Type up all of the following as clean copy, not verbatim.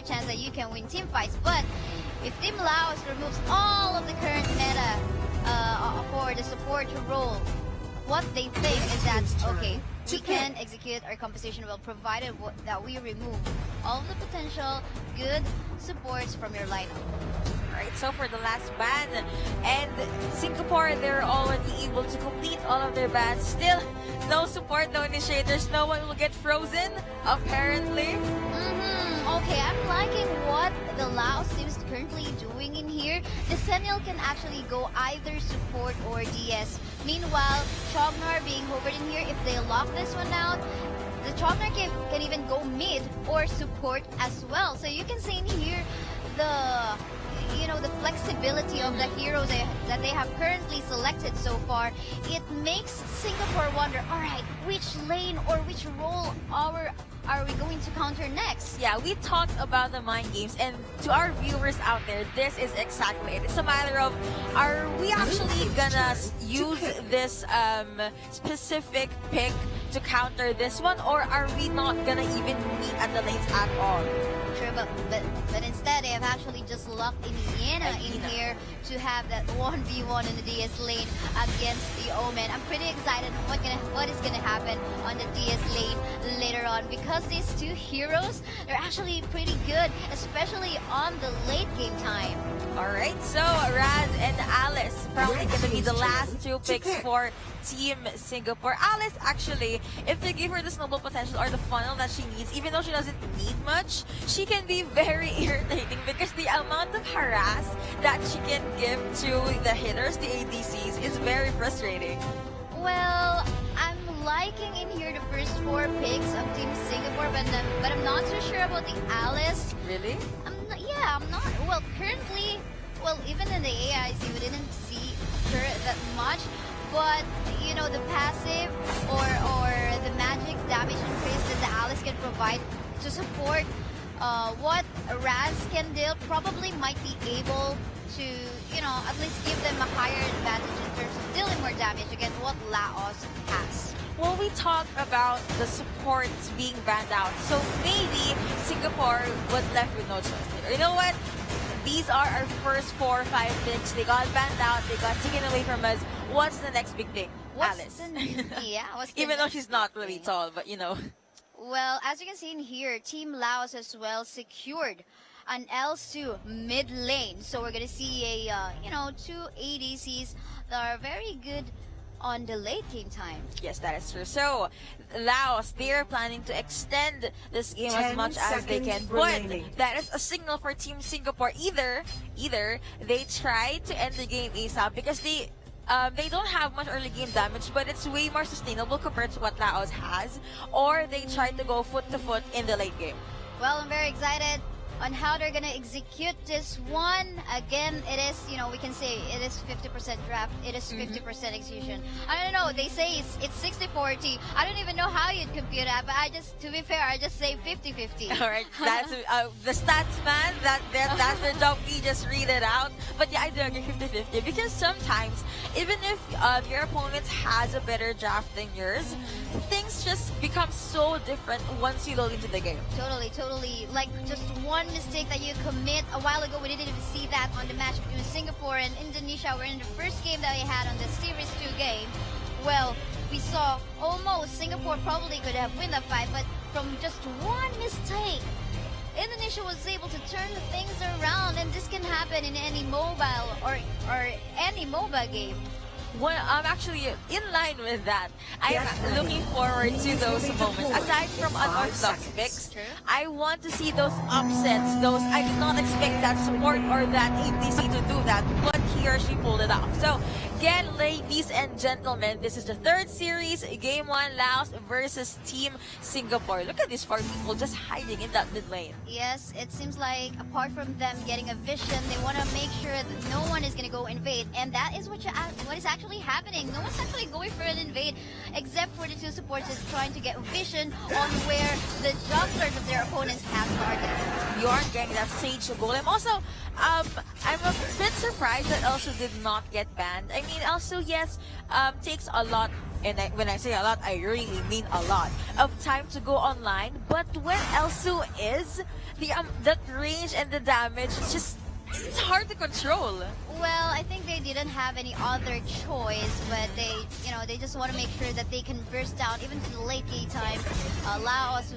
higher chance that you can win team fights. But if Team LAOS removes all of the current meta for the support role, what they think is that, okay, we can execute our composition well, provided that we remove all of the potential good supports from your lineup. Right, so for the last ban, and Singapore, they're already able to complete all of their bans. Still, no support, no initiators, no one will get frozen, apparently. Okay, I'm liking what the LAOS team is currently doing in here. The Sentinel can actually go either support or DS. Meanwhile, Chognar being hovered in here, if they lock this one out, the Chognar can even go mid or support as well. So you can see in here the flexibility of the heroes that they have currently selected so far. It makes Singapore wonder, alright, which lane or which role are we going to counter next? Yeah, we talked about the mind games, and to our viewers out there, this is exactly it. It's a matter of, are we actually gonna use this specific pick to counter this one, or are we not gonna even meet at the lanes at all? Sure, but instead they have actually just locked Indiana in here to have that 1v1 in the DS lane against the Omen. I'm pretty excited on what is gonna happen on the DS lane later on, because these two heroes, they're actually pretty good, especially on the late game time. Alright, so Raz and Alice probably gonna be the last two picks for Team Singapore. Alice, actually, if they give her the snowball potential or the funnel that she needs, even though she doesn't need much, she can be very irritating because the amount of harass that she can give to the hitters, the ADCs, is very frustrating. Well, I'm liking in here the first 4 picks of Team Singapore, but I'm not so sure about the Alice. Really? I'm not. Well, currently, even in the AIC, we didn't see her that much. But, you know, the passive or the magic damage increase that the Alice can provide to support what Raz can deal probably might be able to, you know, at least give them a higher advantage in terms of dealing more damage against what LAOS has. Well, we talked about the supports being banned out, so maybe Singapore was left with no choice. You know what? These are our first 4 or 5 picks. They got banned out. They got taken away from us. What's the next big thing? Alice. Even though she's not really tall, but you know. Well, as you can see in here, Team LAOS as well secured an L2 mid lane. So we're gonna see a 2 ADCs that are very good on the late game time. Yes, that is true. So, LAOS, they are planning to extend this game as much as they can. But that is a signal for Team Singapore. Either they try to end the game ASAP because they don't have much early game damage, but it's way more sustainable compared to what LAOS has, or they try to go foot to foot in the late game. Well, I'm very excited on how they're gonna execute this one. Again, it is, we can say it is 50% draft, it is 50% execution. I don't know, they say it's 60-40. I don't even know how you'd compute that, but to be fair, I just say 50-50. Alright, that's the stats man, that's their job, we just read it out. But yeah, I do agree 50-50, because sometimes, even if your opponent has a better draft than yours, things just become so different once you load into the game. Totally. Like, just one mistake that you commit a while ago, we didn't even see that on the match between Singapore and Indonesia. We're in the first game that we had on the Series 2 game. Well, we saw almost Singapore probably could have won the fight, but from just one mistake, Indonesia was able to turn the things around, and this can happen in any mobile or any mobile game. Well, I'm actually in line with that. I am looking forward to those moments. Aside from unorthodox picks, I want to see those upsets. I did not expect that support or that ADC to do that, but he or she pulled it off. So, again, ladies and gentlemen, this is the 3rd series, Game 1, LAOS versus Team Singapore. Look at these 4 people just hiding in that mid lane. Yes, it seems like apart from them getting a vision, they want to make sure that no one is going to go invade, and that is what is actually happening. No one's actually going for an invade, except for the 2 supports is trying to get vision on where the junglers of their opponents have targeted. Bjorn getting that Sage Golem. Also, I'm a bit surprised that Elsu did not get banned. I mean, Elsu, yes, takes a lot, and when I say a lot, I really mean a lot, of time to go online. But when Elsu is, that range and the damage, it's hard to control. Well, I think they didn't have any other choice, but they just want to make sure that they can burst down even to the late game time. LAOS,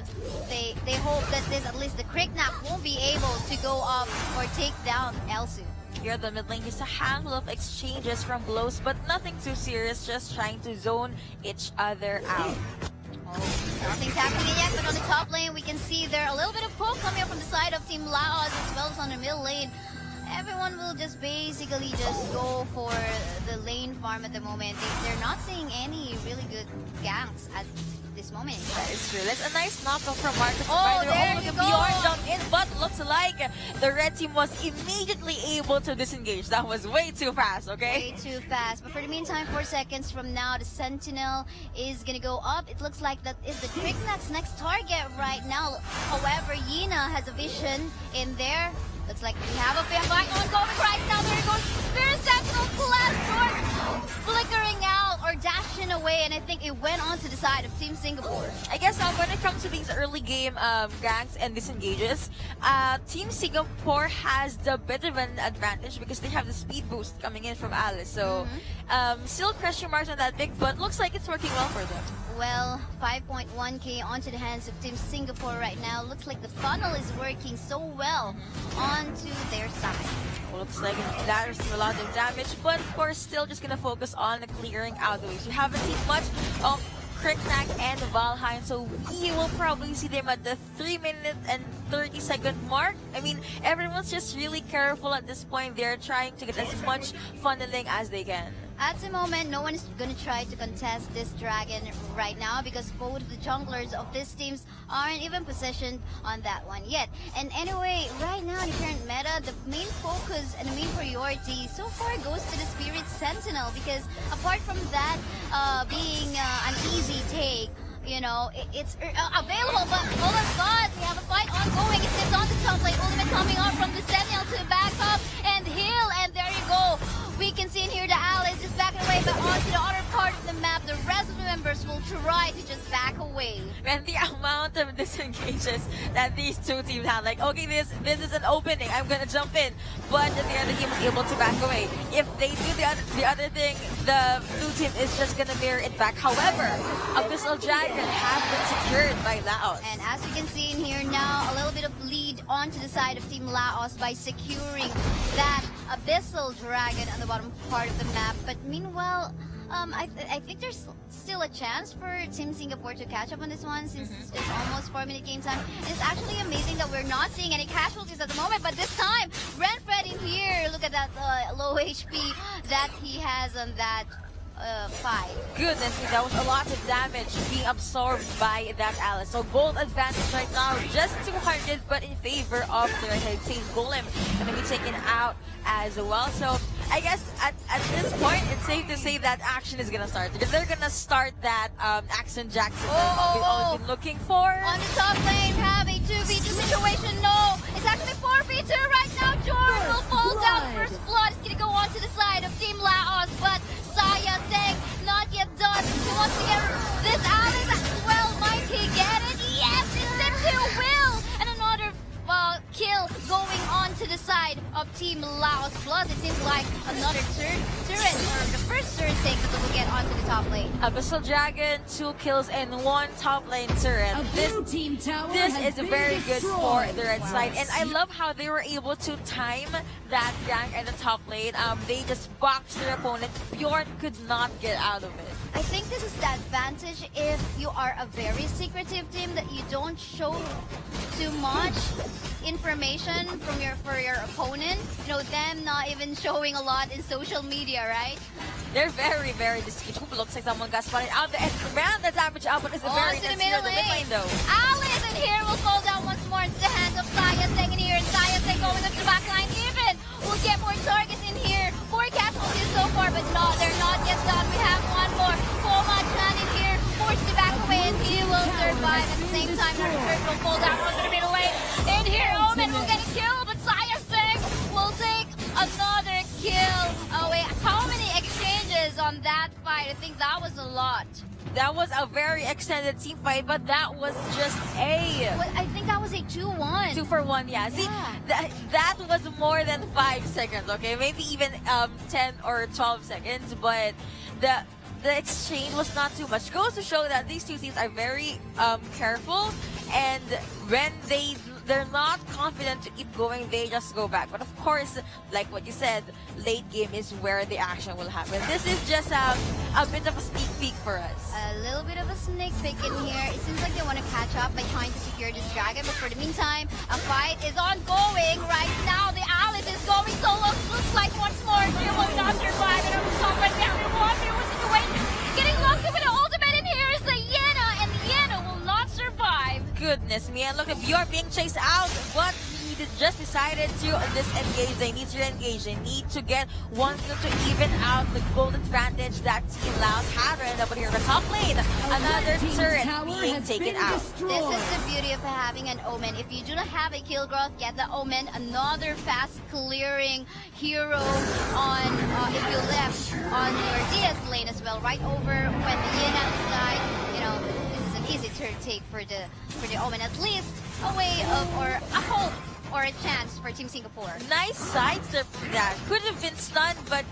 they hope that at least the Cricknack won't be able to go up or take down Elsu. Here the mid lane, just a handful of exchanges from blows, but nothing too serious, just trying to zone each other out. Nothing's happening yet, but on the top lane, we can see there a little bit of poke coming up from the side of Team LAOS as well as on the mid lane. Everyone will just basically just go for the lane farm at the moment. They're not seeing any really good ganks at this moment. That is true. That's a nice knockoff from Marcus. Oh, there you go. Bjorn jumped in, but looks like the red team was immediately able to disengage. That was way too fast, okay? Way too fast. But for the meantime, 4 seconds from now, the Sentinel is gonna go up. It looks like that is the Cricknack's next target right now. However, Yina has a vision in there. Looks like we have a fair fight ongoing right now. There goes Spirit Sentinel Blast Sword flickering out or dashing away, and I think it went on to the side of Team Singapore. I guess when it comes to these early game ganks and disengages, Team Singapore has the bit of an advantage because they have the speed boost coming in from Alice. So still question marks on that pick, but looks like it's working well for them. Well, 5.1k onto the hands of Team Singapore right now. Looks like the funnel is working so well onto their side. Well, looks like there's a lot of damage, but of course still just gonna focus on clearing out the waves. We haven't seen much of Cricknack and Valheim, so we will probably see them at the 3-minute and 30-second mark. I mean, everyone's just really careful at this point. They're trying to get as much funneling as they can. At the moment, no one is going to try to contest this dragon right now because both of the junglers of these teams aren't even positioned on that one yet. And anyway, right now in the current meta, the main focus and the main priority so far goes to the Spirit Sentinel because apart from that being an easy take, you know, it's available, but oh my god, we have a fight ongoing. It sits on the top lane, ultimate coming out from the Sentinel to back up and heal, and there you go. We can see in here the Alice just backing away, but onto the other part of the map, the rest of the members will try to just back away. And the amount of disengages that these two teams had, like, okay, this is an opening, I'm gonna jump in, but the other team was able to back away. If they do the other thing, the blue team is just gonna mirror it back. However, Abyssal Dragon has been secured by LAOS. And as you can see in here now, a little bit of lead onto the side of Team LAOS by securing that Abyssal Dragon on the bottom part of the map. But meanwhile, I think there's still a chance for Team Singapore to catch up on this one since it's almost 4-minute game time. And it's actually amazing that we're not seeing any casualties at the moment, but this time, Renfred in here, look at that low HP that he has on that fight. Goodness, that was a lot of damage being absorbed by that Alice. So gold advantage right now, just 200, but in favor of the right side. Golem gonna be taken out as well. So I guess at this point, it's safe to say that action is gonna start because they're gonna start that Action Jackson that we've always been looking for. On the top lane, have a 2v2 situation. No, it's actually 4v2 right now. Jordan will fall down. First blood is gonna go on to the side of Team LAOS, but Saya saying not yet done. He wants to get this Alice as well. Might he get it? Yes, it's into Will. And another kill going on to the side of Team LAOS. Plus, it seems like another turret, or the first turret take that will get onto the top lane. Abyssal Dragon, 2 kills and 1 top lane turret. This is very good for the red side, and I love how they were able to time that gank at the top lane. They just boxed their opponent. Bjorn could not get out of it. I think this is the advantage if you are a very secretive team that you don't show too much information from for your opponent. You know, them not even showing a lot in social media, right? They're very, very discreet. Looks like someone got spotted out there and ran the damage out, but it's a very to the middle lane though. Alice in here will fall down once more into the hands of Saya Seng in here, and Saya Seng going up to the back line. Even we'll get more targets in here. 4 casualties so far, but no, they're not yet done. We have one more. Koma Chan in here, forced to back away, and he will survive. At the same time, our turret will fall down onto the middle lane. In here, Omen will fight. I think that was a lot. That was a very extended team fight, but that was just Well, I think that was a 2-1. 2-for-1, yeah. See, that was more than 5 seconds, okay? Maybe even 10 or 12 seconds, but the exchange was not too much. Goes to show that these two teams are very careful, and when they're not confident to keep going, they just go back. But of course, like what you said, late game is where the action will happen. This is just a bit of a sneak peek for us. A little bit of a sneak peek in here. It seems like they want to catch up by trying to secure this dragon, but for the meantime, a fight is ongoing right now. The Alice is going solo. Looks like once more, she will not survive. And I'm sorry, right there. It was situation. Getting locked in with the ultimate in here is the Yena, and the Yena will not survive. Goodness me, and look, if you're being chased out, but he just decided to disengage. They need to engage. They need to get one kill to even out the gold advantage that Team LAOS had right up here in the top lane. Another turret being taken out. This is the beauty of having an Omen. If you do not have a kill growth, get the Omen. Another fast clearing hero on if you left on your DS lane as well. Right over when the Yin died, you know, this is an easy turn take for the Omen. At least a way of, or a hope, or a chance for Team Singapore. Nice sidestep for that. Could have been stunned, but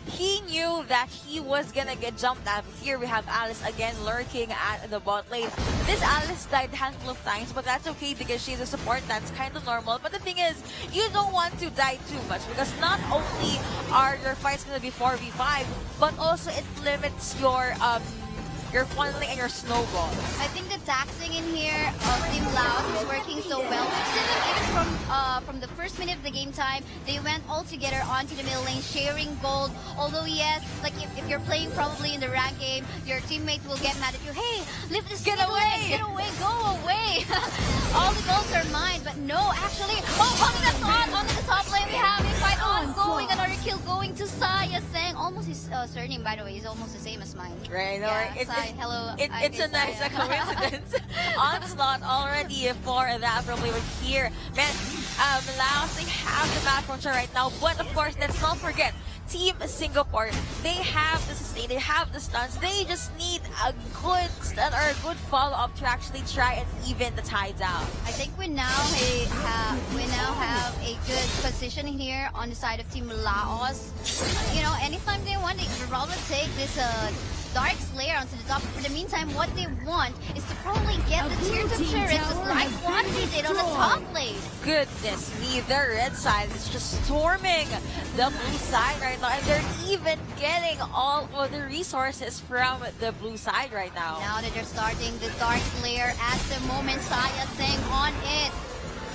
he knew that he was gonna get jumped out. Here we have Alice again lurking at the bot lane. This Alice died a handful of times, but that's okay because she's a support. That's kind of normal. But the thing is, you don't want to die too much because not only are your fights gonna be 4v5, but also it limits your funneling and your snowball. I think the taxing in here of Team LAOS is working so well. We've seen them even from the first minute of the game time. They went all together onto the middle lane, sharing gold. Although yes, like if you're playing probably in the rank game, your teammate will get mad at you. Hey, leave this Get away! Get away! Go away! All the golds are mine, but no, actually, onto the top lane we have a fight ongoing. Another kill going to Saya, saying almost his surname, by the way, is almost the same as mine. Right, Yeah, hello. It's a nice coincidence. Onslaught already for that probably with here. Man, LAOS, they have the map control right now, but of course, let's not forget, Team Singapore, they have the sustain, they have the stunts, they just need a good stun or a good follow-up to actually try and even the tides out. I think we now have a good position here on the side of Team LAOS. You know, anytime they want, they could probably take this Dark Slayer onto the top. For the meantime, what they want is to probably get the tier 2 turret just like what they did on the top lane. Goodness me, the red side is just storming the blue side right now, and they're even getting all of the resources from the blue side right now. Now that they're starting the Dark Slayer at the moment, Saya staying on it.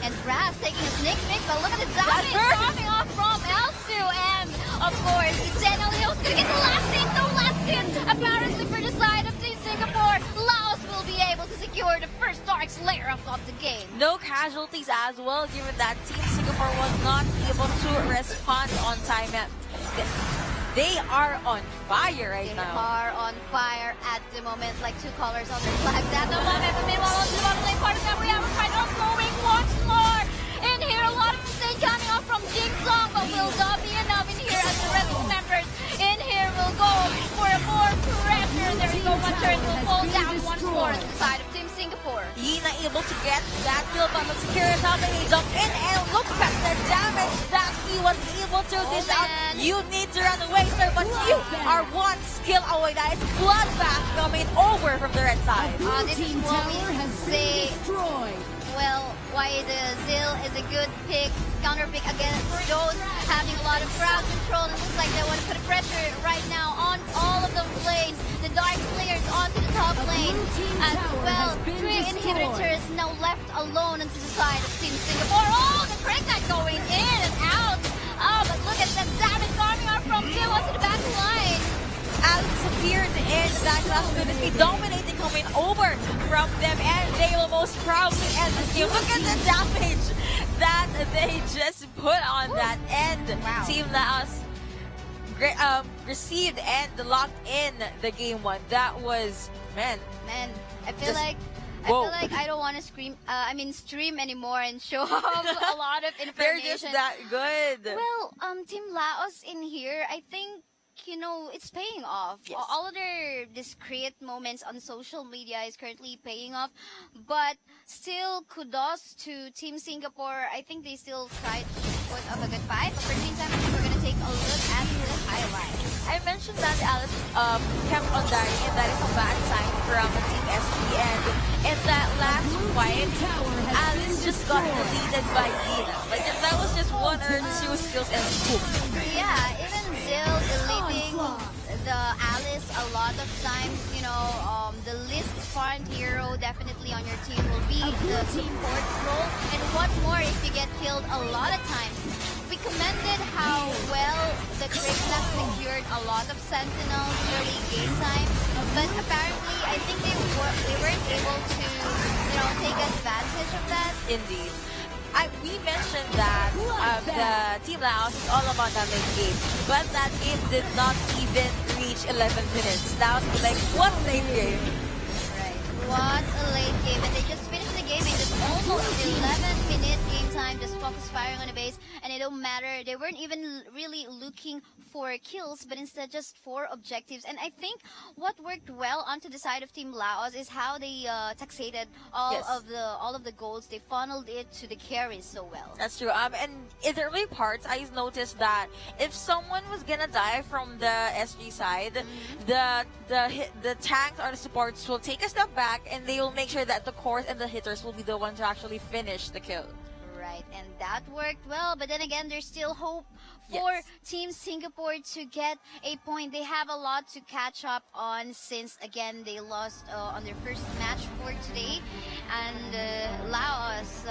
And Raz taking a sneak peek, but look at the damage coming off from Elsu. And of course, Zenalio's gonna get the last hit, no last hit. Apparently for the side of Team Singapore, LAOS will be able to secure the first Dark Slayer of the game. No casualties as well, given that Team Singapore was not able to respond on time. They are on fire right now. They are on fire at the moment, like two colors on their flags at the moment. But meanwhile, on the bottom lane part of that, we have a fight ongoing once more. In here, a lot of mistake coming off from Jingsong, but will not be enough in here as the rest of the members in here will go for more pressure. There you go, one turret will fall down once more to the side of Team Singapore. Yena able to get that kill, but let's secure it up and he jumped in and look at the damage that he was able to dish out. You need to run away, sir, but you are one skill away. That is bloodbath coming over from the red side. This is what we say. Well, why the Zill is a good pick, counter pick against those having a lot of crowd control. It looks like they want to put pressure right now on all of the lanes. The Dark Slayers onto the top lane as well. 3 inhibitors now left alone onto the side of Team Singapore. Oh, the Craig Knight going in and out. Oh, but look at the damage coming out from Zill onto the back line. Alex appeared in that class of goodness, dominating coming over from them, and they will most probably end this game. Look at the damage that they just put on that end. Wow. Team LAOS received and locked in the game 1. That was, man, I feel like I don't want to stream anymore and show off a lot of information. They're just that good. Well, Team LAOS in here, I think it's paying off. Yes. All of their discreet moments on social media is currently paying off. But still, kudos to Team Singapore. I think they still tried to put up a good fight. But for the meantime, I think we're going to take a look at the highlights. I mentioned that Alice kept on dying, and that is a bad sign from Team SG. And in that last fight, Alice just got deleted by Dina. Like, if that was just one or two skills and boom. Yeah, even Zill deleting the Alice a lot of times, the least farmed hero definitely on your team will be the support role. And what more if you get killed a lot of times? We commended how well the Krishna secured a lot of sentinels early game time, but apparently I think they weren't able to, take advantage of that. Indeed. We mentioned that the Team LAOS is all about that late game, but that game did not even reach 11 minutes. LAOS was like, what late game? Right. What a late game. And they just finished the game in just almost 11-minute game time, just focus firing on the base, and it don't matter. They weren't even really looking for kills, but instead just for objectives. And I think what worked well onto the side of Team LAOS is how they taxated all of the golds. They funneled it to the carries so well. That's true. And in the early parts, I noticed that if someone was gonna die from the SG side, the tanks or the supports will take a step back, and they will make sure that the cores and the hitters will be the ones to actually finish the kill. Right, and that worked well, but then again, there's still hope for Team Singapore to get a point. They have a lot to catch up on since, again, they lost on their first match for today. And LAOS,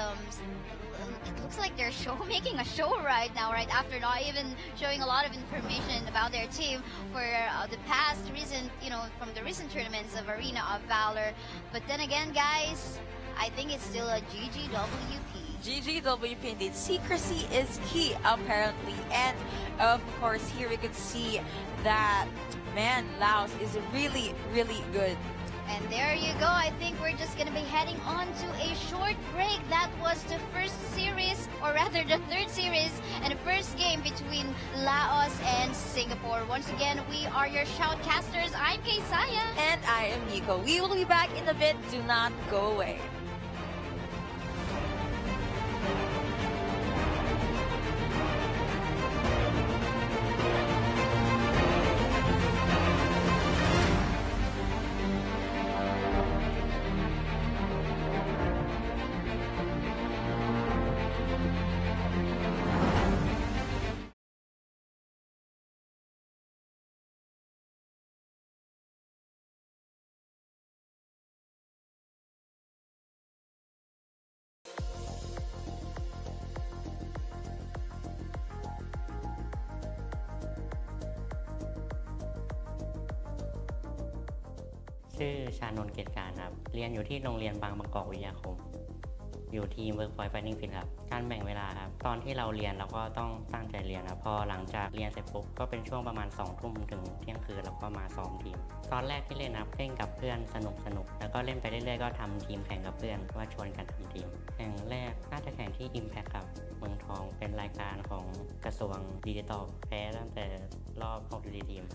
it looks like they're making a show right now, right after not even showing a lot of information about their team for the past recent, from the recent tournaments of Arena of Valor. But then again, guys, I think it's still a GGWP. GGWP indeed. Secrecy is key, apparently. And of course, here we could see that, man, LAOS is really, really good. And there you go. I think we're just going to be heading on to a short break. That was the first series, or rather the third series, and the first game between LAOS and Singapore. Once again, we are your shoutcasters. I'm Kaysaya. And I am Nico. We will be back in a bit. Do not go away.ชื่อชานนท์เกตการครับเรียนอยู่ที่โรงเรียนบางประกอบวิทยาคมอยู่ทีม Workpoint Fighting Fit ครับการแบ่งเวลาครับตอนที่เราเรียนเราก็ต้องตั้งใจเรียนครับพอหลังจากเรียนเสร็จปุ๊บก็เป็นช่วงประมาณ2 ทุ่มถึงเที่ยงคืนแล้วก็มาซ้อมทีมตอนแรกที่เล่นครับเล่นกับเพื่อนสนุกแล้วก็เล่นไปเรื่อยๆก็ทำทีมแข่งกับเพื่อนว่าชวนกันทำทีมแข่งแรกน่าจะแข่งที่ Impact ครับเมืองทองเป็นรายการของกระทรวงดิจิทัลแพ้ตั้งแต่รอบ6 ทีม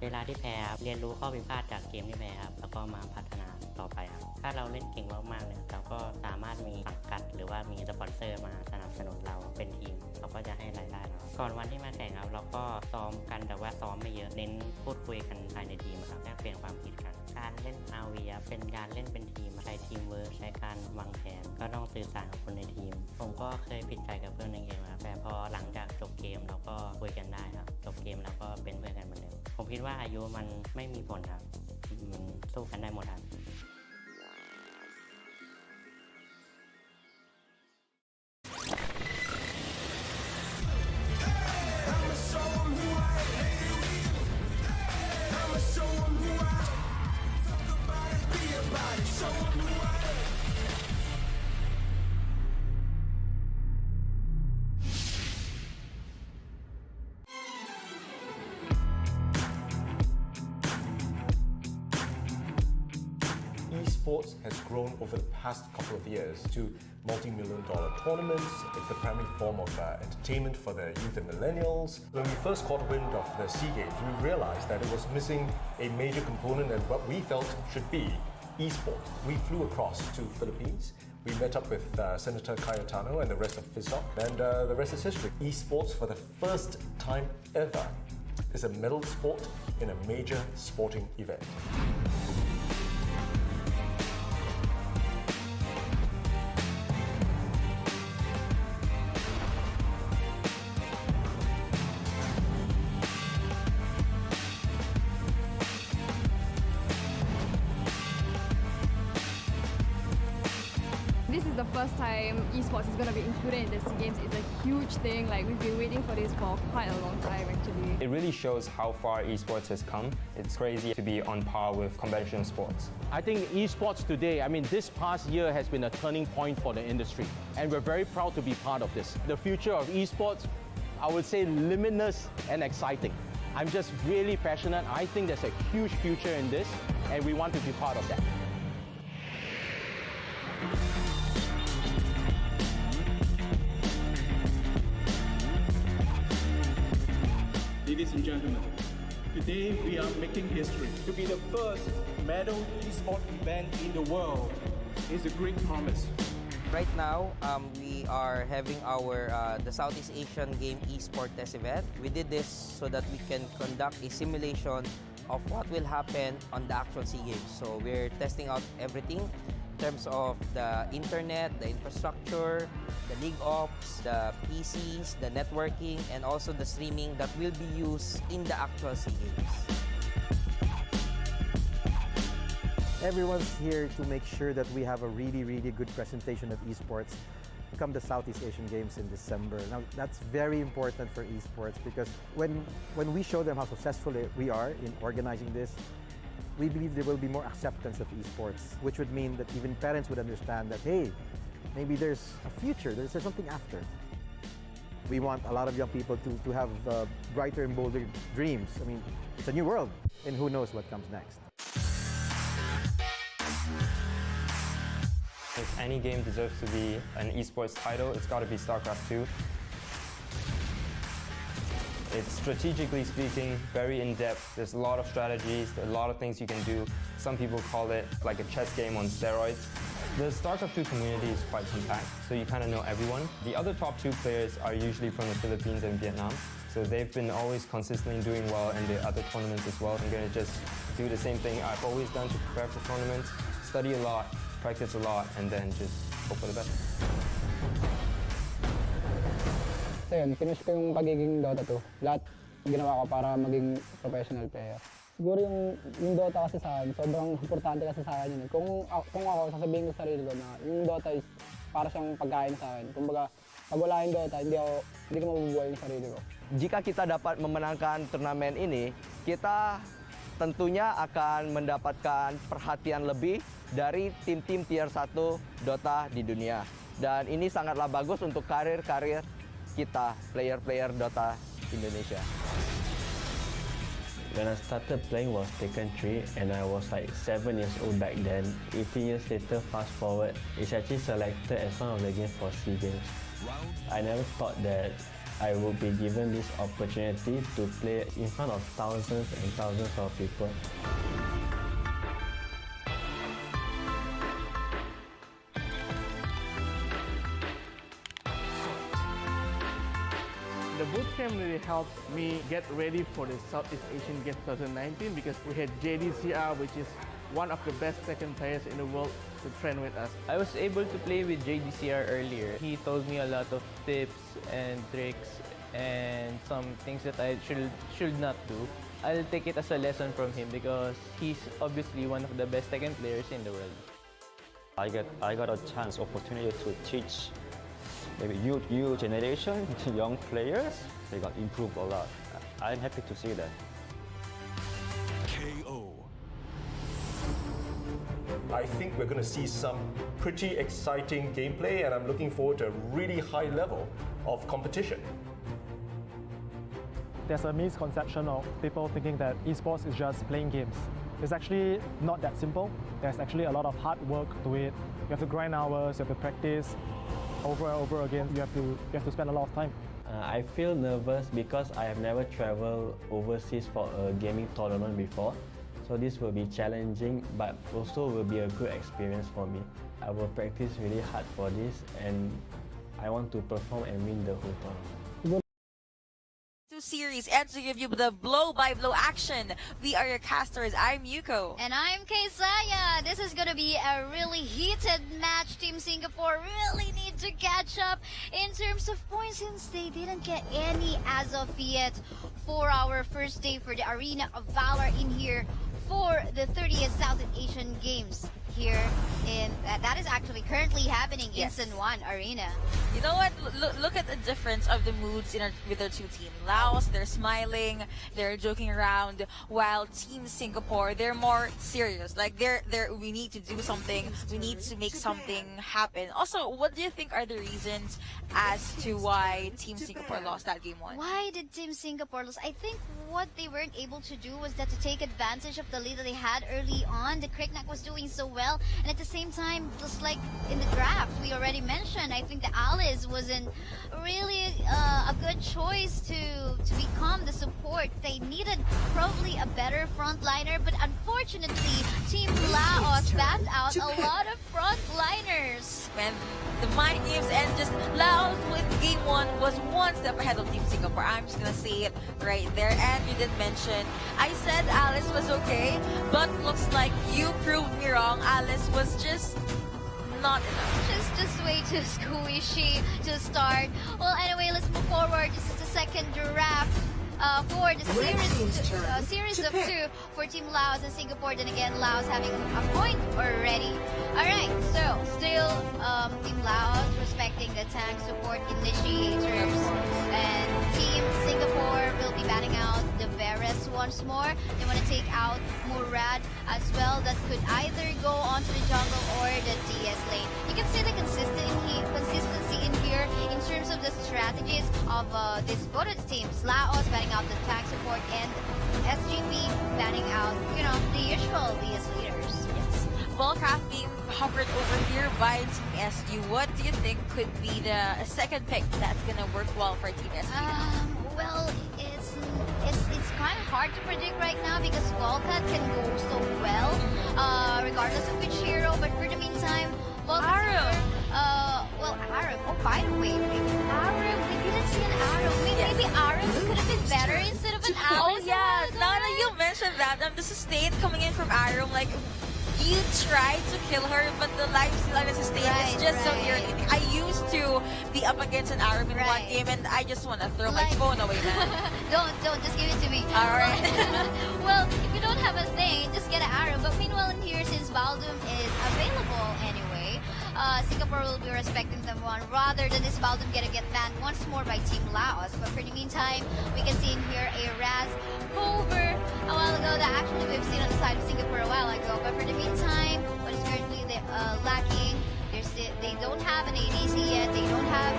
เวลาที่แพ้ครับเรียนรู้ข้อผิดพลาดจากเกมที่แพ้ครับแล้วก็มาพัฒนาต่อไปครับถ้าเราเล่นเก่งมากๆเลยเราก็สามารถมีสังกัดหรือว่ามีสปอนเซอร์มาสนับสนุนเราเป็นทีมเราก็จะให้รายได้เราก่อนวันที่มาแข่งครับเราก็ซ้อมกันแต่ว่าซ้อมไม่เยอะเน้นพูดคุยกันภายในทีมครับแลกเปลี่ยนความคิดกันการเล่น RV เป็นการเล่นเป็นทีมใช้ทีมเวิร์คใช้การวางแผนก็ต้องสื่อสารกับคนในทีมผมก็เคยผิดใจกับเพื่อนในเกมครับแต่พอหลังจากจบเกมเราก็คุยกันได้ครับจบเกมเราก็เป็นเพื่อนกันเหมือนเดิมผมคิดว่าอายุมันไม่มีผลครับมันสู้กันได้หมดครับ I'ma esports has grown over the past couple of years to multi-million-dollar tournaments. It's the primary form of entertainment for the youth and millennials. When we first caught wind of the SEA Games, we realized that it was missing a major component and what we felt should be esports. We flew across to Philippines. We met up with Senator Cayetano and the rest of FISOC, and the rest is history. Esports, for the first time ever, is a medal sport in a major sporting event. This is the first time esports is going to be included in the SEA Games. It's a huge thing. Like, we've been waiting for this for quite a long time, actually. It really shows how far esports has come. It's crazy to be on par with conventional sports. I think esports today, this past year has been a turning point for the industry, and we're very proud to be part of this. The future of esports, I would say limitless and exciting. I'm just really passionate. I think there's a huge future in this, and we want to be part of that. Ladies and gentlemen, today we are making history. To be the first medal esports event in the world is a great promise. Right now, we are having our the Southeast Asian Game Esport Test event. We did this so that we can conduct a simulation of what will happen on the actual SEA Games. So we're testing out everything in terms of the internet, the infrastructure, the league ops, the PCs, the networking, and also the streaming that will be used in the actual SEA Games. Everyone's here to make sure that we have a really good presentation of esports come the Southeast Asian Games in December. Now, that's very important for esports because when we show them how successful we are in organizing this, we believe there will be more acceptance of esports, which would mean that even parents would understand that, hey, maybe there's a future, there's something after. We want a lot of young people to have brighter and bolder dreams. It's a new world, and who knows what comes next. If any game deserves to be an esports title, it's got to be StarCraft 2. It's strategically speaking very in-depth. There's a lot of strategies, there's a lot of things you can do. Some people call it like a chess game on steroids. The StarCraft 2 community is quite compact, so you kind of know everyone. The other top 2 players are usually from the Philippines and Vietnam, so they've been always consistently doing well in the other tournaments as well. I'm going to just do the same thing I've always done to prepare for tournaments, study a lot, practice a lot, and then just hope for the best. So yun, finish ko yung pagiging Dota 2. Lahat ginawa ko para maging professional player. Siguro yung Dota kasi sa akin, sobrang importante kasi sa akin yun. Kung ako, sasabihin ko sa sarili ko na yung Dota is para siyang pagkain sa akin. Kumbaga, pag wala yung Dota, hindi ko mabubuhay yung sarili ko. Jika kita dapat memenangkan turnamen ini, kita tentunya akan mendapatkan perhatian lebih dari tim-tim tier 1 Dota di dunia. Dan ini sangatlah bagus untuk karir-karir kita, player-player Dota Indonesia. When I started playing was Taken 3 and I was like 7 years old back then. 18 years later, fast forward, it's actually selected as one of the games for SEA Games. I never thought that I would be given this opportunity to play in front of thousands and thousands of people. The bootcamp really helped me get ready for the Southeast Asian Games 2019 because we had JDCR, which is one of the best second players in the world to train with us. I was able to play with JDCR earlier. He told me a lot of tips and tricks and some things that I should not do. I'll take it as a lesson from him because he's obviously one of the best second players in the world. I got a opportunity to teach maybe new generation, young players. They got improved a lot. I'm happy to see that. KO. I think we're going to see some pretty exciting gameplay, and I'm looking forward to a really high level of competition. There's a misconception of people thinking that esports is just playing games. It's actually not that simple. There's actually a lot of hard work to it. You have to grind hours, you have to practice over and over again. You have to spend a lot of time. I feel nervous because I have never traveled overseas for a gaming tournament before. So this will be challenging, but also will be a good experience for me. I will practice really hard for this, and I want to perform and win the whole tournament. Series and to give you the blow-by-blow action. We are your casters. I'm Yuko. And I'm Kaysaya. This is going to be a really heated match. Team Singapore really need to catch up in terms of points since they didn't get any as of yet for our first day for the Arena of Valor in here for the 30th Southeast Asian Games here in that is actually currently happening in Sun Wan Arena. You know what? Look at the difference of the moods with our two teams. Laos, they're smiling, they're joking around, while Team Singapore, they're more serious. Like we need to do something, we need to make something happen. Also, what do you think are the reasons as to why Team Singapore lost that game 1? Why did Team Singapore lose? I think what they weren't able to do was that to take advantage of the lead that they had early on. The Kriknak was doing so well, and at the same time, just like in the draft we already mentioned, I think the Alice wasn't really a good choice to become the support. They needed probably a better frontliner, but unfortunately Team LAOS banned out a lot of frontliners. When the mind games and just Laos with game 1 was one step ahead of Team Singapore. I'm just gonna say it right there. And you did mention, I said Alice was okay, but looks like you proved me wrong. Alice was just not enough. Just way too squishy to start. Well, anyway, let's move forward. This is the second draft for the series of 2 for Team Laos and Singapore. Then again, Laos having a point already. Alright, so still Team Laos respecting the tank support initiators, and Team Singapore will be banning out the Veres once more. They want to take out Murad as well. That could either go onto the jungle or the DS lane. You can see the consistency in here in terms of the strategies of both of the teams. Laos banning out the tank support and SGP banning out, the usual DS leaders. Yes. Volcraft being hovered over here by Team SG. What do you think could be the second pick that's gonna work well for Team SG? Well, it's kind of hard to predict right now because Volcat can go so well, regardless of which hero. But for the meantime, Volcat. Aram. Oh, by the way, Aram. We didn't see an Aram. Maybe Aram could have been better instead of an Aram. Oh yeah, now that you mentioned that, the sustain coming in from Aram, like, you tried to kill her, but the lifesteal and the sustain is just so irritating. I used to be up against an Aram in one game, and I just want to throw my phone away, man. Don't, just give it to me. Alright. Well, if you don't have a thing, just get an Aram. But meanwhile in here, since Baldum is available anyway, Singapore will be respecting them one rather than this Baldum get banned once more by Team Laos. But for the meantime, we can see in here a Raz over a while ago that actually we've seen on the side of Singapore a while ago. But for the meantime, what is currently lacking, they don't have an ADC yet. They don't have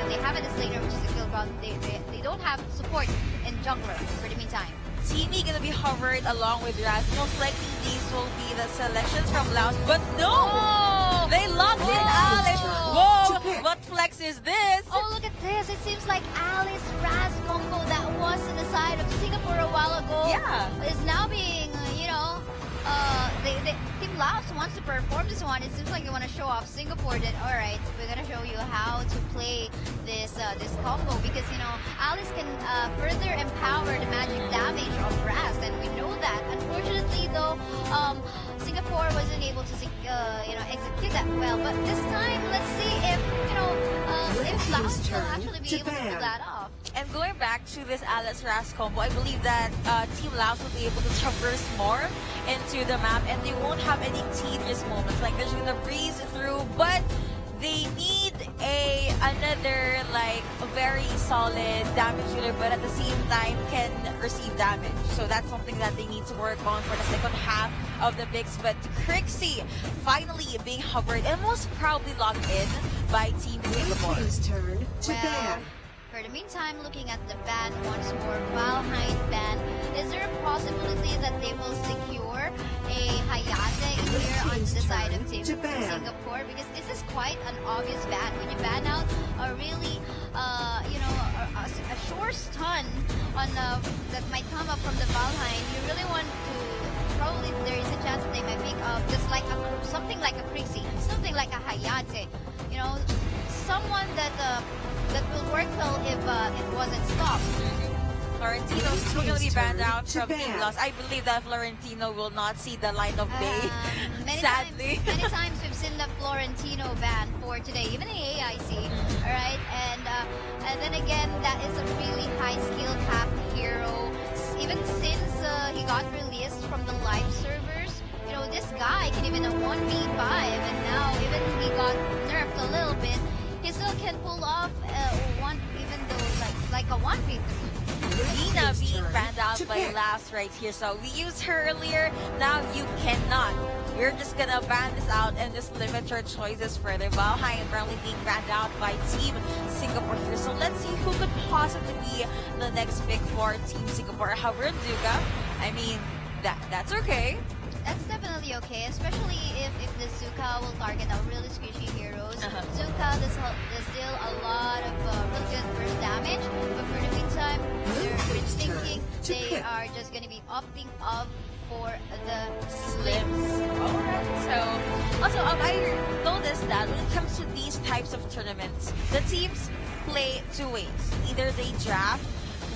they have a Slayer, which is a kill ground. They don't have support in jungler for the meantime. Teamy gonna be hovered along with Raz. Most likely these will be the selections from Laos, but no! They locked in Alice. Whoa! What flex is this? Oh, look at this. It seems like Alice Raz combo that was on the side of Singapore a while ago is now being, Team Laos wants to perform this one. It seems like they want to show off Singapore that, alright, we're gonna show you how to play this combo because, Alice can further empower the magic damage of Raz, and we know that. Unfortunately, though, Singapore wasn't able to, execute that well. But this time, let's see if Laos will actually be able to pull that off. And going back to this Alice Raz combo, I believe that Team Laos will be able to traverse more into the map, and they won't have any tedious moments. Like, they're just gonna breeze through, but they need another very solid damage dealer, but at the same time can receive damage. So that's something that they need to work on for the second half of the Bigs. But Crixie finally being hovered and most probably locked in by Team Singapore. Well, For the meantime, looking at the ban once more, Valheim ban, is there a possibility that they will secure a Hayate here on the side of Team Singapore? Because this is quite an obvious ban. When you ban out a really, a sure stun on that might come up from the Valheim, you really want to, probably there is a chance that they might pick up just like something like a Crixie, something like a Hayate, someone that will work well if it wasn't stopped. Florentino's going to be banned out from Team LAOS. I believe that Florentino will not see the light of day, sadly. Many times we've seen the Florentino ban for today, even the AIC, alright? And then again, that is a really high skill cap hero. Even since he got released from the live servers, this guy can even a 1v5, and now even he got nerfed a little bit, he still can pull off even though like a 1v3. Nina being banned out by LAOS right here. So we used her earlier. Now you cannot. We're just gonna ban this out and just limit your choices further. Valheim currently being banned out by Team Singapore here. So let's see who could possibly be the next pick for Team Singapore. However, Zuka, I mean, that's okay. That's definitely okay, especially if the Zuka will target our really squishy heroes. Zuka does still a lot of real good burst damage, but for the meantime, they're thinking they are just going to be opting up for the slims. Alright, so also I noticed that when it comes to these types of tournaments, the teams play two ways. Either they draft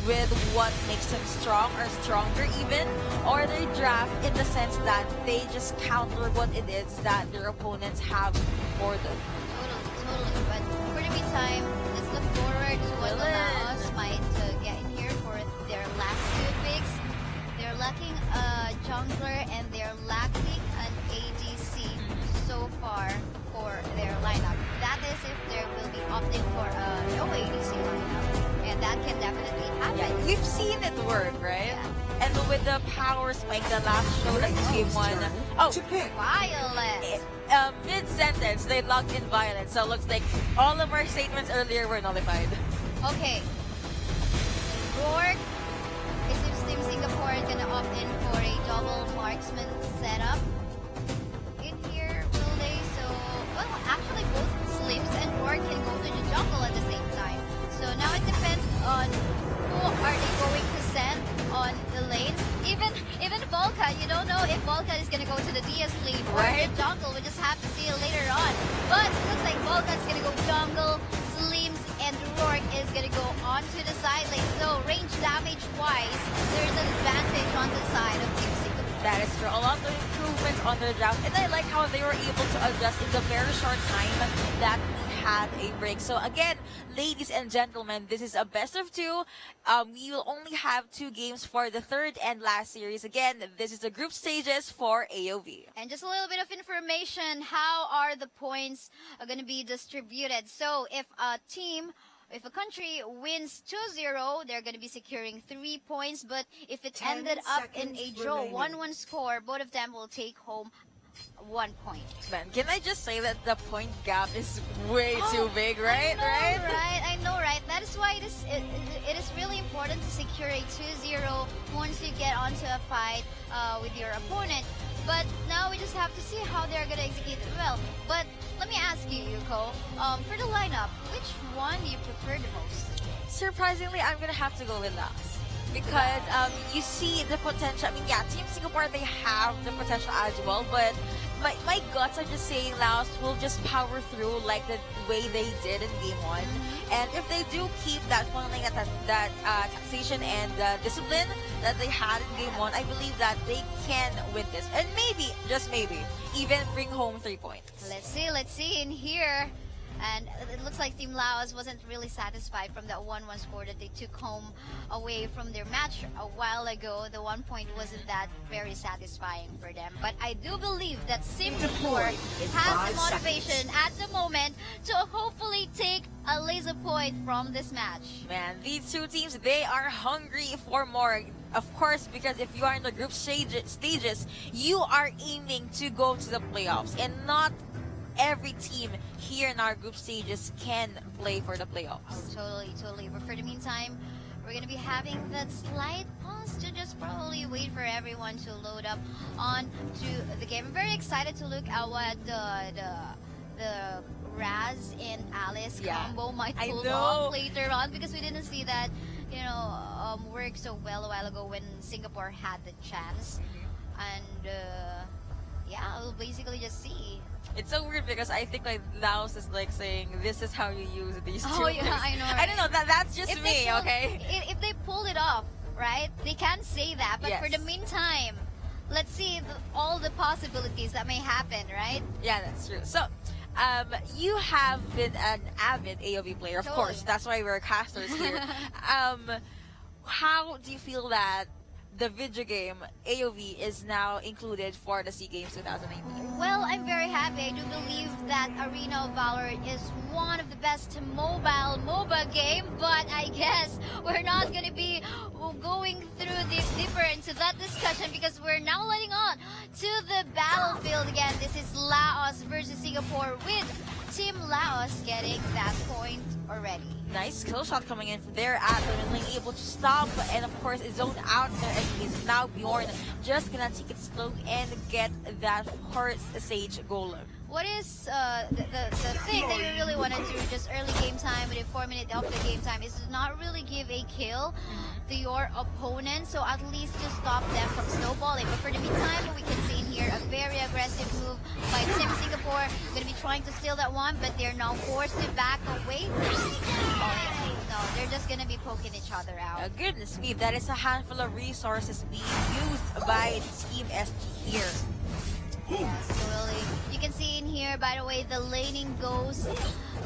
with what makes them strong or stronger even, or they draft in the sense that they just counter what it is that their opponents have for them. Totally. But for the meantime, let's look forward to what the LAOS might get in here for their last two picks. They're lacking a jungler and they're lacking an ADC so far for their lineup. That is if they will be opting for a no ADC lineup. And that can definitely happen. Yeah, we've seen it work, right? Yeah. And with the power spike, the last show that Team 1. Oh, Violet! Mid-sentence, they logged in Violet. So it looks like all of our statements earlier were nullified. Okay. Rourke, it seems Team Singapore is gonna opt in for a double marksman setup. In here, will they? So, well, actually both Slims and Rourke can go to the jungle at the same time. So now it depends on who are they going to send on the lanes. Even Volca, you don't know if Volca is gonna go to the DS lane or the jungle. We just have to see it later on. But it looks like Volca is gonna go jungle, Slims and Rourke is gonna go onto the side lane. So range damage wise, there's an advantage on the side of Team Singapore. That is true. A lot of improvements on their draft, and I like how they were able to adjust in the very short time that had a break. So again, ladies and gentlemen, this is a best of two. We will only have 2 games for the third and last series. Again, this is the group stages for AOV. And just a little bit of information, how are the points going to be distributed? So if a country wins 2-0, they're going to be securing 3 points. But if it ended up in a draw, 1-1 score, both of them will take home 1 point. Man, can I just say that the point gap is way too big, right? I know, right? That is why it is really important to secure a 2-0 once you get onto a fight with your opponent. But now we just have to see how they're going to execute it well. But let me ask you, Yuko, for the lineup, which one do you prefer the most? Surprisingly, I'm going to have to go with LAOS. Because you see the potential. I mean, yeah, Team Singapore, they have the potential as well, but my guts are just saying LAOS will just power through like the way they did in Game 1. And if they do keep that funneling at that taxation and discipline that they had in Game 1, I believe that they can win this. And maybe, just maybe, even bring home 3 points. Let's see in here. And it looks like Team LAOS wasn't really satisfied from that 1-1 score that they took home away from their match a while ago. The 1 point wasn't that very satisfying for them. But I do believe that Singapore has the motivation at the moment to hopefully take a laser point from this match. Man, these two teams, they are hungry for more. Of course, because if you are in the group stages, you are aiming to go to the playoffs and not every team here in our group stages can play for the playoffs. Totally. But for the meantime, we're gonna be having that slight pause to just probably wait for everyone to load up on to the game. I'm very excited to look at what the Raz and Alice combo might pull off later on, because we didn't see that, work so well a while ago when Singapore had the chance. And we'll basically just see. It's so weird because I think like LAOS is like saying this is how you use these two. Oh yeah, things. I know. Right? I don't know. That's just me, okay? If they pull it off, right? They can say that, but Yes. for the meantime, let's see all the possibilities that may happen, right? Yeah, that's true. So, you have been an avid AOV player, of course. That's why we're casters here. How do you feel that the video game AOV is now included for the SEA Games 2019? Well, I'm very happy. I do believe that Arena of Valor is one of the best mobile MOBA game, but I guess we're not going to be going through deeper into that discussion because we're now letting on to the battlefield again. This is LAOS versus Singapore with Team LAOS getting that point already. Nice kill shot coming in from there at the lane, able to stop, and of course it's zoned out there enemies. Now Bjorn just gonna take it slow and get that first Sage Golem. What is the thing that you really want to do just early game time, within 4 minutes of the game time, is to not really give a kill to your opponent, so at least to stop them from snowballing. But for the meantime, we can see in here a very aggressive move by Team Singapore. Going to be trying to steal that one, but they're now forced to back away. No, they're just going to be poking each other out. Goodness me, that is a handful of resources being used by Team SG here. Yes, totally. You can see in here, by the way, the laning goes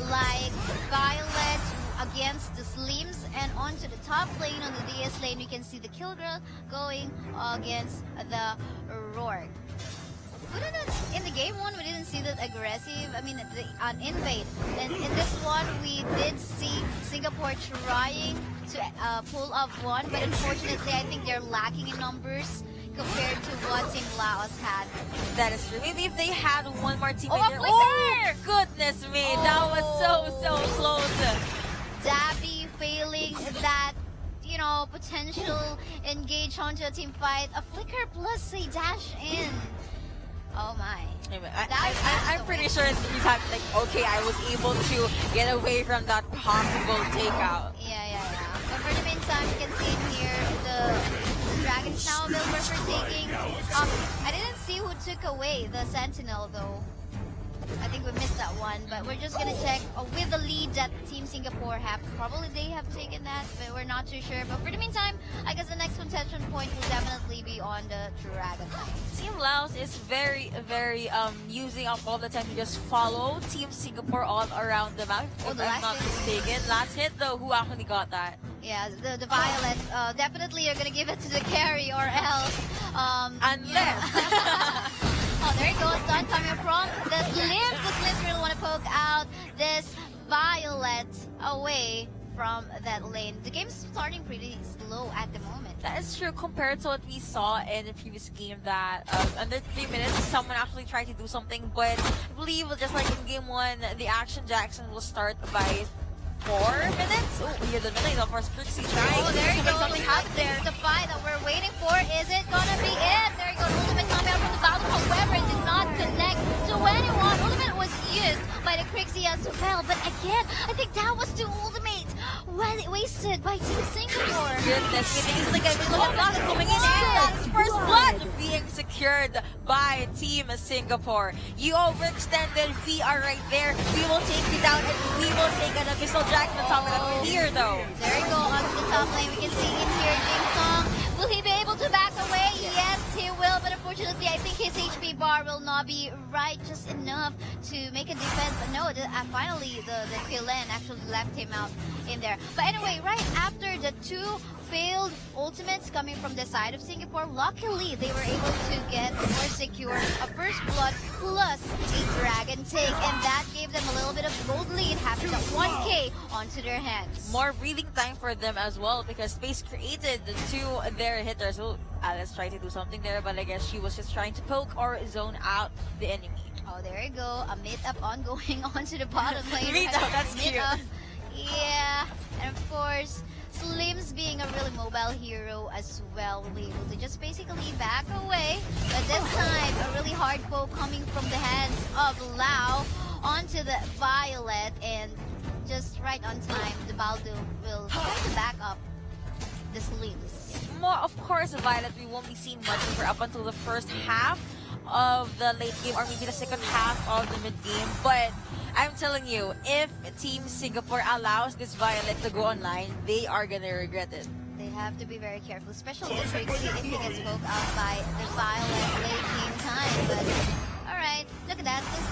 like Violet against the Slims, and onto the top lane, on the DS lane, we can see the kill girl going against the Rourke. In the game one, we didn't see that aggressive, an invade. And in this one, we did see Singapore trying to pull up one, but unfortunately, I think they're lacking in numbers compared to what Team LAOS had. That is true. Maybe if they had one more teammate Oh, there. a flicker! Goodness me, that was so close. Dabby failing that, potential engage onto a team fight. A flicker plus a dash in. Oh my. I'm pretty sure he's had like, okay, I was able to get away from that possible takeout. Yeah. But for the meantime, you can see in here the Dragon's now available for taking. I didn't see who took away the Sentinel though. I think we missed that one, but we're just gonna check with the lead that Team Singapore have. Probably they have taken that, but we're not too sure. But for the meantime, I guess the next contention point will definitely be on the Dragon Knight. Team LAOS is very using up all the time to just follow Team Singapore all around the map. If I'm not mistaken. Last hit though, who actually got that? Yeah, the Violet. Definitely you're gonna give it to the carry or else. Unless. Oh, there it goes. Stun coming from the Slims. The Slims really want to poke out this Violet away from that lane. The game's starting pretty slow at the moment. That is true compared to what we saw in the previous game that under 3 minutes someone actually tried to do something, but I believe just like in game 1, the Action Jackson will start by 4 minutes. Oh, here's the minute, of course, Trixie trying there you to go. make something happen there. The fight that we're waiting for, is it gonna be it? There you go, Ultimate coming out from the battle, however, it did not connect to anyone. Ultimate was used by the Crixie as well, but again, I think that was the ultimate wasted by Team Singapore. Goodness, look at Block coming in, and that's first blood being secured by Team Singapore. You overextended, we are right there. We will take you down, and we will take an Abyssal Dragon on top of that here, though. There you go, onto the top lane. We can see in here Jing Song. Will he be able to back away? Yes, he will, but unfortunately, I think his HP bar will not be right just enough to make a defense. But no, finally, the kill actually left him out in there. But anyway, right after the 2 failed ultimates coming from the side of Singapore. Luckily, they were able to get or secure a first blood plus a dragon take, and that gave them a little bit of gold lead, having that 1k onto their hands. More breathing time for them as well, because Space created to their hitters. Oh, Alice tried to do something there, but I guess she was just trying to poke or zone out the enemy. Oh, there you go. A mid-up ongoing onto the bottom lane. Mid-up, that's cute. Yeah, and of course, Slims being a really mobile hero as well, will be able to just basically back away. But this time, a really hard poke coming from the hands of Lao onto the Violet, and just right on time, the Baldo will try to back up the Slims. More, of course, Violet, we won't be seeing much of her up until the first half of the late game, or maybe the second half of the mid game. But I'm telling you, if Team Singapore allows this Violet to go online, they are gonna regret it. They have to be very careful, especially the Trixie if he gets poked out by the Violet late game time. But alright, look at that. This,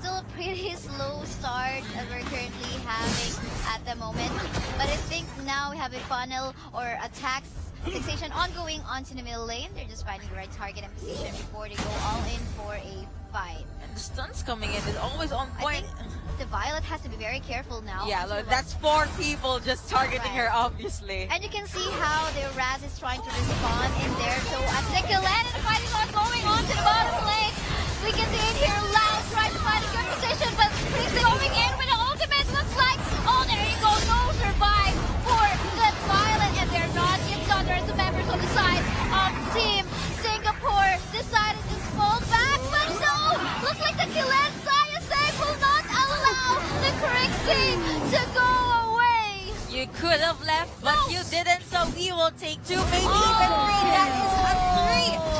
still a pretty slow start that we're currently having at the moment. But I think now we have a funnel or attacks fixation ongoing onto the middle lane. They're just finding the right target and position before they go all in for a fight. And the stuns coming in is always on point. I think the Violet has to be very careful now. Yeah, look, that's 4 people just targeting her, obviously. And you can see how the Raz is trying to respawn in there. So as the Kilen and fighting on going on to the bottom lane, we can see it here. Lao trying to find a good position, but Trixie going in with the ultimate. Looks like, oh, there you go, no survive for the Violet, and they're not yet done. There's the members on the side of Team Singapore decided to fall back, but no! Looks like the Kilen Sayasek will not allow the Trixie to go away! You could have left, but you didn't, so we will take 2, maybe even 3. That is a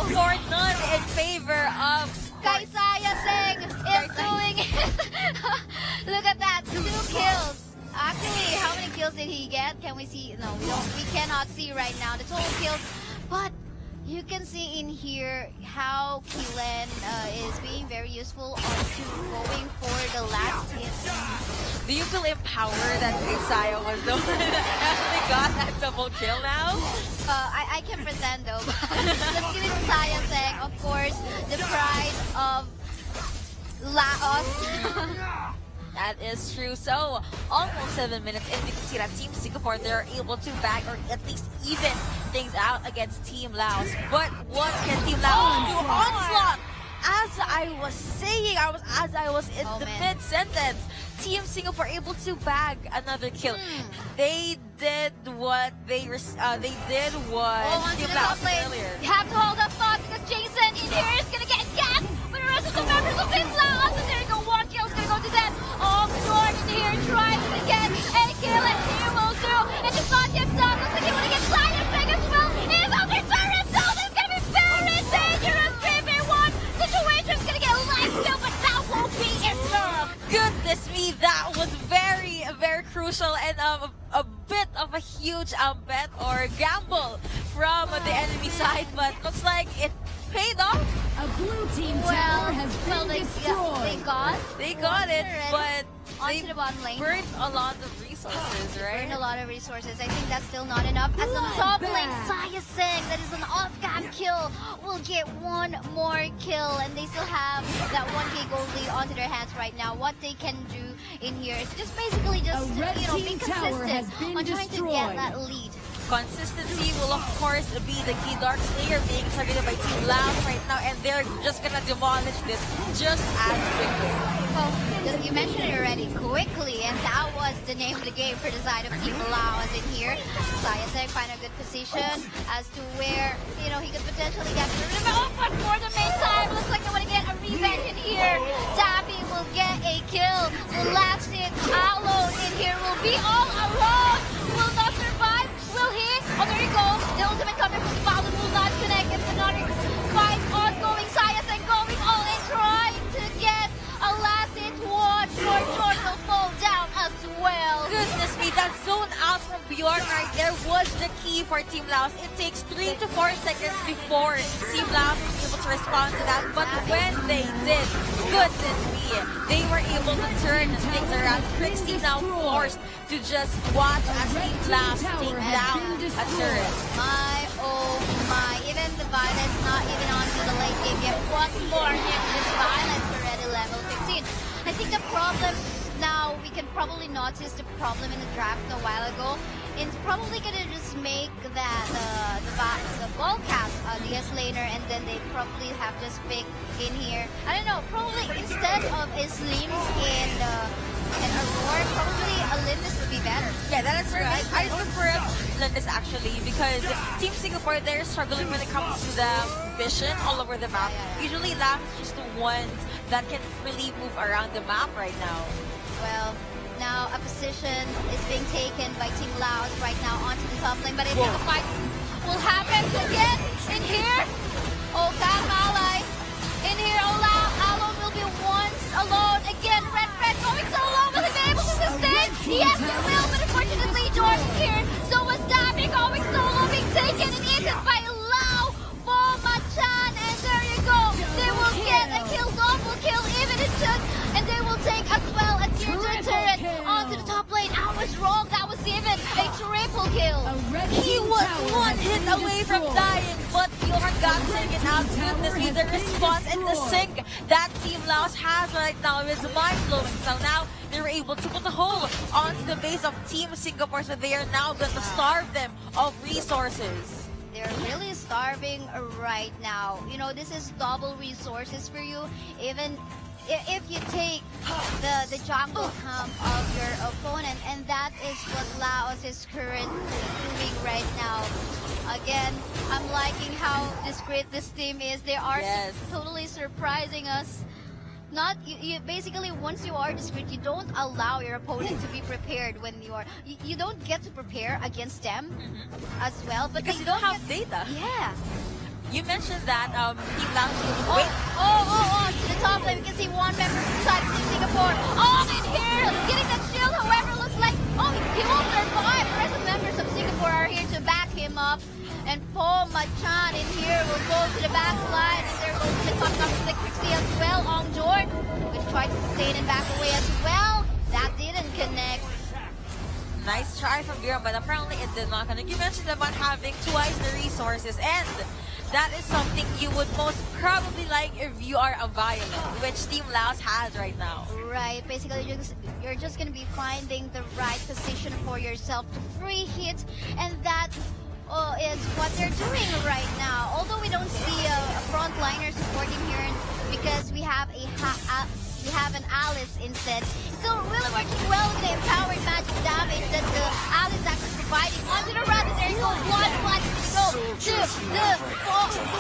3 for none in favor of Kai Sayasek is doing it! Look at that, 2 kills! Actually, how many kills did he get? Can we see? No, we cannot see right now the total kills, but you can see in here how Kilen is being very useful onto going for the last hit. Do you feel empowered that Saya was the one that actually got that double kill now? I can pretend though, but let's give it to Sayasek, of course, the pride of LAOS. That is true. So, almost 7 minutes in, we can see that Team Singapore, they're able to bag or at least even things out against Team Laos. But what can Team Laos do? Onslaught! As I was saying, as I was in the mid-sentence, Team Singapore able to bag another kill. They did what Team Laos did earlier. You have to hold up thought because Jason in here is gonna get gassed, but the rest of the members of Team Laos, and there you go, 1 kill is gonna go to them. Oh, George in here trying to get a kill, and he will do. And it's not yet done. Looks like he wanna get Sayasek as well. He's on the turret, so this is gonna be very dangerous. 3v1 situation's gonna get life still, but that won't be enough. Goodness me, that was very, very crucial and a bit of a huge bet or gamble from the enemy side, but looks like it paid off. A blue team tower has been destroyed. They got it, but onto the bottom lane. Burned a lot of resources, right? Burned a lot of resources. I think that's still not enough. As the top lane, Sayasek, that is an off-cam kill, will get 1 more kill, and they still have that 1k gold lead onto their hands right now. What they can do in here is just basically just be consistent on trying to get that lead. Consistency will of course be the key. Dark Slayer being targeted by Team LAOS right now, and they're just gonna demolish this just as quickly. Well, you mentioned it already, quickly, and that was the name of the game for the side of Team LAOS in here. Sayasek find a good position as to where, he could potentially get rid of it. Oh, but for the meantime, looks like they want to get a revenge in here. Tabby will get a kill. The last hit, Alo in here will be all alone. Will not survive. Will he? Oh, there you go. The ultimate coming from the Baldo will not connect. It's another fight ongoing. Sayasek going all in, trying to get a last hit. Watch. Short will fall down as well. Goodness me, that zone out from Bjorn right there was the key for Team LAOS. It takes 3 to 4 seconds before Team LAOS was able to respond to that. But when they did, goodness me, they were able to turn things around. Trixie now forced to just watch as Team LAOS take down a turret. My, oh my. Even the Violet's not even onto the late game yet. One more hit. This Violet's already level 15. I think the problem now, we can probably notice the problem in the draft a while ago. It's probably gonna just make that the ball cast DS laner, and then they probably have just picked in here. I don't know, probably instead of a Slims and Aurora, probably a Lindis would be better. Yeah, that is right. I prefer Lindis actually, because Team Singapore, they're struggling when it comes to the vision all over the map. Usually LAOS is just the ones that can really move around the map right now. Well, now a position is being taken by Team LAOS right now onto the top lane, but I think the fight will happen again in here. Oh, Ally in here. Oh, Alone will be once alone again. Red going so low. Will he be able to sustain? Yes, he will, but unfortunately, Jordan here. So was Dabi going solo, being taken and eaten by Lao for Machan, and there you go. They will get a kill, double kill, even it took, and they will take as well a tier 2 turret onto the top lane. I was wrong, that was even a triple kill. He was one hit away from dying, but Bjorn got taken out. Goodness me, the response and the sync that Team LAOS has right now is mind-blowing. So now they were able to put a hole onto the base of Team Singapore, so they are now going to starve them of resources. They're really starving right now. You know, this is double resources for you. Even if you take the jungle camp of your opponent, and that is what LAOS is currently doing right now. Again, I'm liking how discreet this team is. They are totally surprising us. Not you basically, once you are discreet, you don't allow your opponent to be prepared when you are. You don't get to prepare against them as well, but because you don't have data. Yeah. You mentioned that Team LAOS will wait. To the top lane, we can see one member inside Team Singapore. Oh, in here, getting that shield. However, looks like he won't survive. The rest of the members of Singapore are here to back him up. And Paul Machan in here will go to the back line, and there goes the conflict Trixie as well on Jordan, which tried to sustain and back away as well. That didn't connect. Nice try from Bjorn, but apparently it did not connect. You mentioned about having twice the resources, and that is something you would most probably like if you are a Violet, which Team LAOS has right now. Right, basically you're just going to be finding the right position for yourself to free hit, and that is what they're doing right now. Although we don't see a frontliner supporting here because we have an Alice instead. So really working well with the empowered magic damage that the Alice actually providing. Onto the run, and there you go. One flash to go to the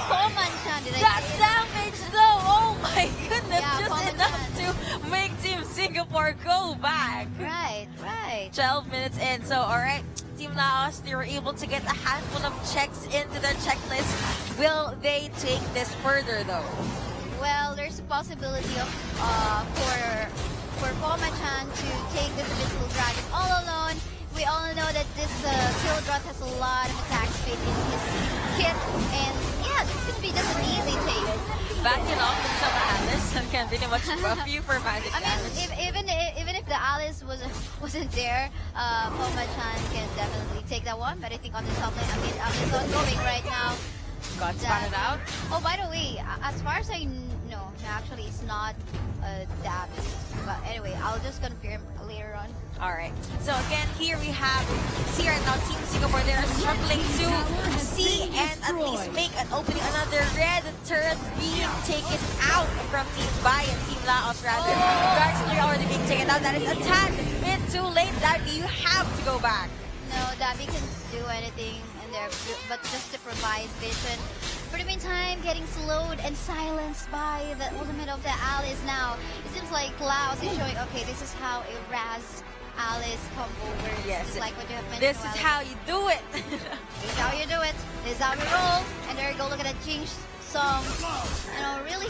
Foreman-chan. That damage though, oh my goodness, just enough to make Team Singapore go back. Right. 12 minutes in, so alright. Team LAOS, they were able to get a handful of checks into their checklist. Will they take this further though? Well, there's a possibility of for Foma-chan to take this Invisible Dragon all alone. We all know that this Kildroth has a lot of attack speed in his kit, and yeah, this could be just an easy take. Backing off with some Alice can pretty much buff you for magic damage. Even if the Alice wasn't there, Foma-chan can definitely take that one. But I think on the top lane, Alice ongoing right now. Got spotted out. Oh, by the way, as far as I know, actually it's not that. But anyway, I'll just confirm later on. Alright, so again, here we have right now Team Singapore. They're struggling to see and at least make an opening. Another red turret being taken out from Team Vi and Team LAOS rather. Darkslayer already being taken out. That is a tad bit too late. Dabi, you have to go back. No, Dabi can do anything in there, but just to provide vision. For the meantime, getting slowed and silenced by the ultimate of the Alice now. It seems like LAOS is showing, okay, this is how a Raz Alice come over. Yes. This is like what you have mentioned. This is how you do it. This is how you do it. This is how we roll. And there you go, look at that Jinx song. You know, really,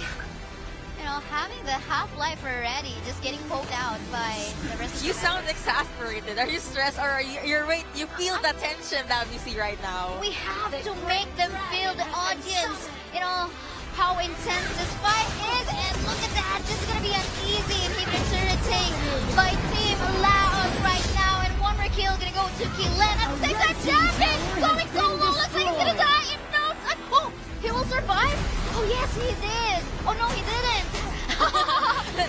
having the half-life already, just getting poked out by the rest of You the sound exasperated. Are you stressed or you feel the tension that we see right now? We have to make them feel the audience, how intense this fight is, and look at that, this is gonna be an easy inhibitor turret take by Team LAOS right now, and one more kill gonna go to Kilen at the same time. Jacket going solo, looks like he's gonna die in no time. Oh, he will survive? Oh yes, he did. Oh no, he didn't.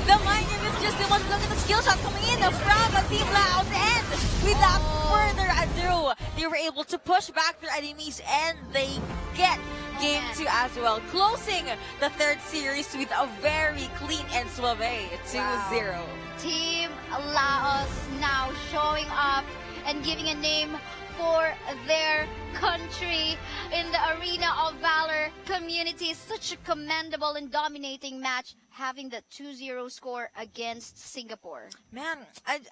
The mind game is just the one. Look at the skill shot coming in from Team LAOS, and without further ado, they were able to push back their enemies, and they get Game 2 as well, closing the third series with a very clean and suave 2-0. Team LAOS now showing up and giving a name for their country in the Arena of Valor community. Such a commendable and dominating match, having the 2-0 score against Singapore. Man,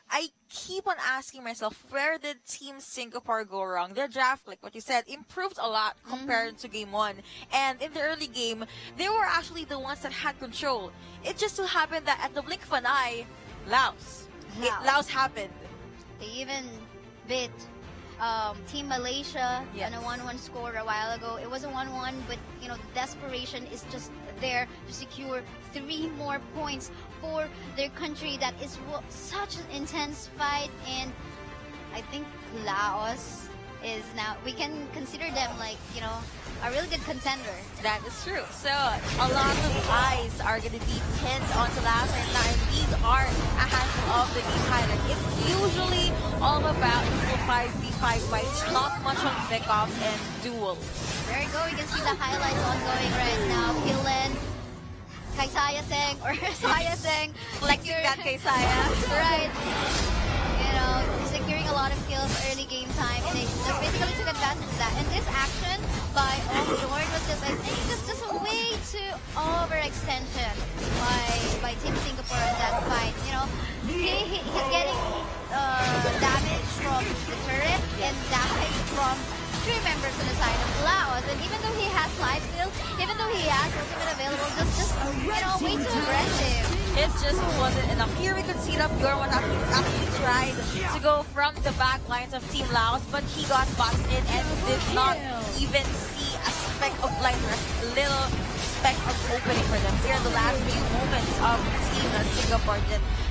I keep on asking myself, where did Team Singapore go wrong? Their draft, like what you said, improved a lot compared to Game 1. And in the early game, they were actually the ones that had control. It just so happened that at the blink of an eye, LAOS happened. They even bit Team Malaysia on a 1-1 score a while ago. It was a 1-1, but the desperation is just there to secure 3 more points for their country. That is such an intense fight, and I think LAOS is now, we can consider them like, a really good contender. That is true. So a lot of eyes are going to be pinned onto LAOS right now, and these are a handful of the game highlights. It's usually all about 5v5 fights, not much on pickoffs and duels. There you go, you can see the highlights ongoing right now. Killen, Kaisaya Seng, or Saya Seng. Flexing that Kaisaya. Right. Securing a lot of kills early game time, and they just basically took advantage of that. And this action by Dorn was just, I think, just a way too overextension by Team Singapore on that fight. He's getting damage from the turret and damage from 3 members on the side of LAOS, and even though he has life steal, even though he has ultimate available, just way too aggressive. It just wasn't enough. Here we could see that Bjorn actually tried to go from the back lines of Team LAOS, but he got busted and did not even see a speck of light, a little speck of opening for them. Here are the last few moments of Team Singapore.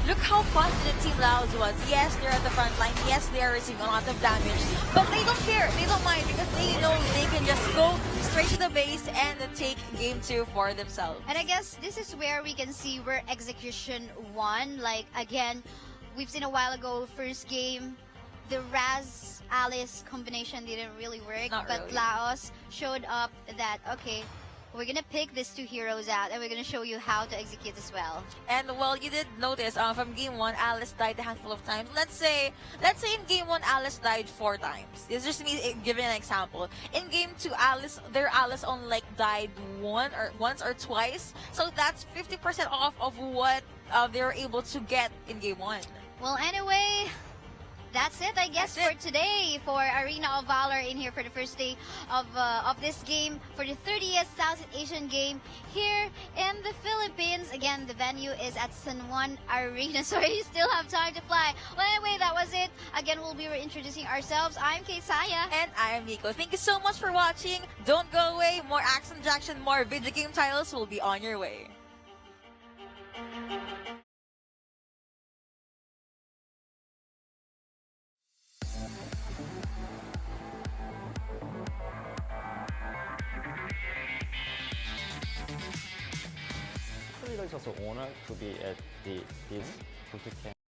Look how confident Team LAOS was. Yes, they're at the front line. Yes, they are receiving a lot of damage. But they don't care. They don't mind because they know they can just go straight to the base and take Game 2 for themselves. And I guess this is where we can see where execution won. Like, again, we've seen a while ago, first game, the Raz-Alice combination didn't really work. But LAOS showed up that, okay, we're gonna pick these 2 heroes out, and we're gonna show you how to execute as well. And well, you did notice from Game 1, Alice died a handful of times. Let's say in Game 1, Alice died 4 times. It's just me giving an example. In Game 2, their Alice only died once or twice. So that's 50% off of what they were able to get in Game 1. Well, anyway, that's it, I guess, for today for Arena of Valor in here for the first day of this game for the 30th Southeast Asian game here in the Philippines. Again, the venue is at San Juan Arena, so you still have time to fly. Well, anyway, that was it. Again, we'll be reintroducing ourselves. I'm Kaisaya. And I'm Nico. Thank you so much for watching. Don't go away. More action jackson, more video game titles will be on your way. It's also an honor to be at this boot camp.